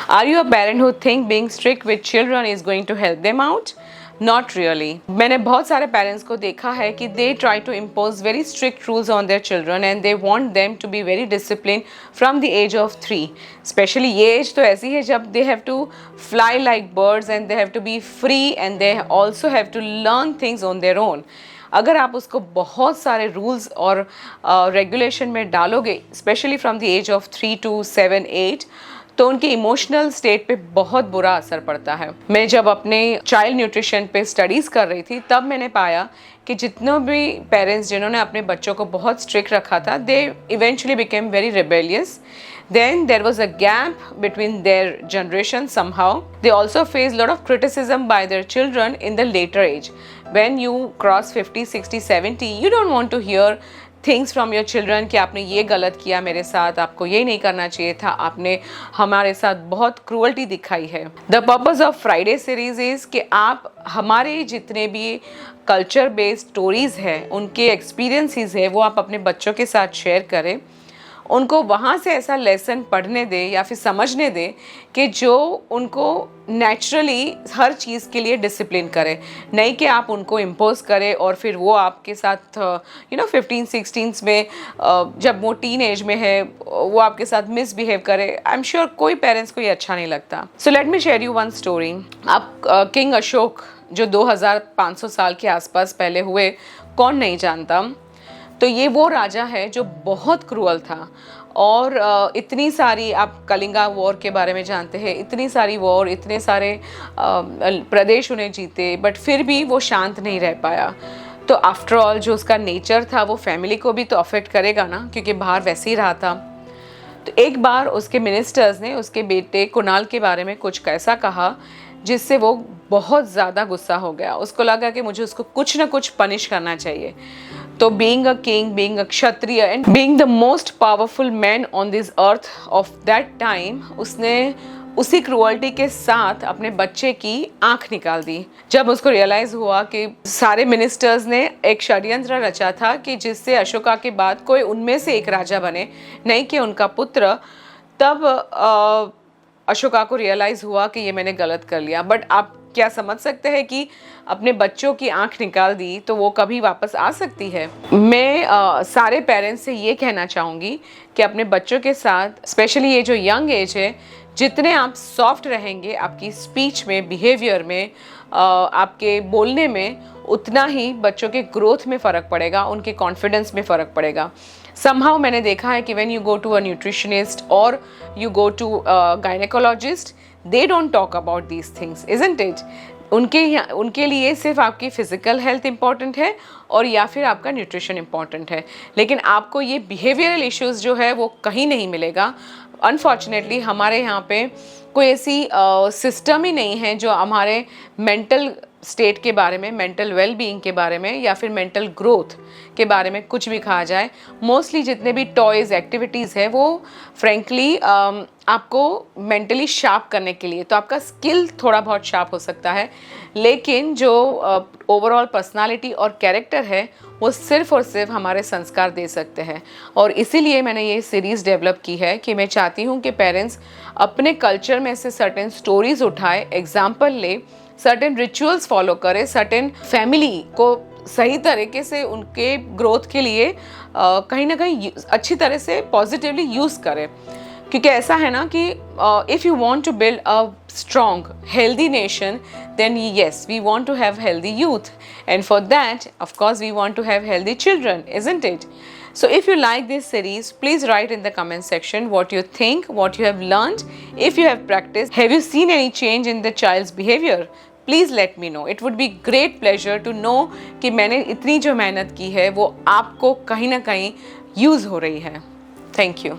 Are you a parent who think being strict with children is going to help them out? Not really. मैंने बहुत सारे parents को देखा है कि they try to impose very strict rules on their children and they want them to be very disciplined from the age of 3. Especially ये age तो ऐसी है जब they have to fly like birds and they have to be free and they also have to learn things on their own. अगर आप उसको बहुत सारे रूल्स और रेगुलेशन में डालोगे, specially from the age of 3 to 7, 8, तो उनके इमोशनल स्टेट पे बहुत बुरा असर पड़ता है। मैं जब अपने चाइल्ड न्यूट्रिशन पे स्टडीज़ कर रही थी तब मैंने पाया कि जितने भी पेरेंट्स जिन्होंने अपने बच्चों को बहुत स्ट्रिक्ट रखा था, they eventually became very rebellious. Then there was a gap between their generation somehow. They also face a lot of criticism by their children in the later age. When you cross 50, 60, 70, you don't want to hear things from your children कि आपने ये गलत किया मेरे साथ, आपको ये नहीं करना चाहिए था, आपने हमारे साथ बहुत क्रूअल्टी दिखाई है. The purpose of Friday series is कि आप हमारे जितने भी कल्चर बेस्ड स्टोरीज़ हैं, उनके एक्सपीरियंसेस है, वो आप अपने बच्चों के साथ शेयर करें, उनको वहाँ से ऐसा लेसन पढ़ने दें या फिर समझने दें कि जो उनको नेचुरली हर चीज़ के लिए डिसिप्लिन करे, नहीं कि आप उनको इम्पोज करें और फिर वो आपके साथ 15-16 में जब वो टीन एज में है वो आपके साथ मिसबिहेव करे. आई एम श्योर कोई पेरेंट्स को ये अच्छा नहीं लगता. So let me share you one story. आप किंग अशोक जो 2500 साल के आसपास पहले हुए, कौन नहीं जानता. तो ये वो राजा है जो बहुत क्रूअल था और इतनी सारी, आप कलिंगा वॉर के बारे में जानते हैं, इतनी सारी वॉर, इतने सारे प्रदेश उन्हें जीते, बट फिर भी वो शांत नहीं रह पाया. तो आफ्टर ऑल जो उसका नेचर था वो फैमिली को भी तो अफेक्ट करेगा ना, क्योंकि बाहर वैसे ही रहा था. तो एक बार उसके मिनिस्टर्स ने उसके बेटे कुणाल के बारे में कुछ ऐसा कहा जिससे वो बहुत ज़्यादा गुस्सा हो गया. उसको लगा कि मुझे उसको कुछ ना कुछ पनिश करना चाहिए. तो being a king, being a Kshatriya and being the most powerful man on this earth of that time, उसने उसी क्रूअल्टी के साथ अपने बच्चे की आंख निकाल दी. जब उसको रियलाइज़ हुआ कि सारे मिनिस्टर्स ने एक षड्यंत्र रचा था कि जिससे अशोका के बाद कोई उनमें से एक राजा बने, नहीं कि उनका पुत्र, तब अशोका को रियलाइज़ हुआ कि ये मैंने गलत कर लिया. बट आप क्या समझ सकते हैं कि अपने बच्चों की आंख निकाल दी तो वो कभी वापस आ सकती है. मैं सारे पेरेंट्स से ये कहना चाहूँगी कि अपने बच्चों के साथ, स्पेशली ये जो यंग एज है, जितने आप सॉफ्ट रहेंगे आपकी स्पीच में, बिहेवियर में, आपके बोलने में, उतना ही बच्चों के ग्रोथ में फ़र्क पड़ेगा, उनके कॉन्फिडेंस में फ़र्क पड़ेगा. समहाउ मैंने देखा है कि when you go to a nutritionist और you go to gynaecologist, they don't talk about these things, isn't it. उनके लिए सिर्फ आपकी फ़िज़िकल हेल्थ इंपॉर्टेंट है और या फिर आपका न्यूट्रिशन इंपॉर्टेंट है, लेकिन आपको ये बिहेवियरल इश्यूज़ जो है वो कहीं नहीं मिलेगा. अनफॉर्चुनेटली हमारे यहाँ पे कोई ऐसी सिस्टम ही नहीं है जो हमारे मेंटल स्टेट के बारे में, मेंटल वेल बीइंग के बारे में या फिर मेंटल ग्रोथ के बारे में कुछ भी कहा जाए. मोस्टली जितने भी टॉयज़, एक्टिविटीज़ है, वो फ्रेंकली आपको मेंटली शार्प करने के लिए, तो आपका स्किल थोड़ा बहुत शार्प हो सकता है, लेकिन जो ओवरऑल पर्सनालिटी और कैरेक्टर है वो सिर्फ़ और सिर्फ हमारे संस्कार दे सकते हैं. और इसीलिए मैंने ये सीरीज़ डेवलप की है कि मैं चाहती हूँ कि पेरेंट्स अपने कल्चर में से सर्टेन स्टोरीज़ उठाए, एग्जाम्पल ले, सर्टेन रिचुअल्स फॉलो करें, सर्टेन फैमिली को सही तरीके से उनके ग्रोथ के लिए कहीं ना कहीं अच्छी तरह से पॉजिटिवली यूज़ करें. क्योंकि ऐसा है ना कि if you want to build a strong healthy nation, then yes, we want to have healthy youth, and for that of course we want to have healthy children, isn't it? So if you like this series, please write in the comment section what you think, what you have learned, if you have practiced, have you seen any change in the child's behavior? Please let me know. It would be great pleasure to know कि मैंने इतनी जो मेहनत की है वो आपको कहीं ना कहीं यूज़ हो रही है. Thank you.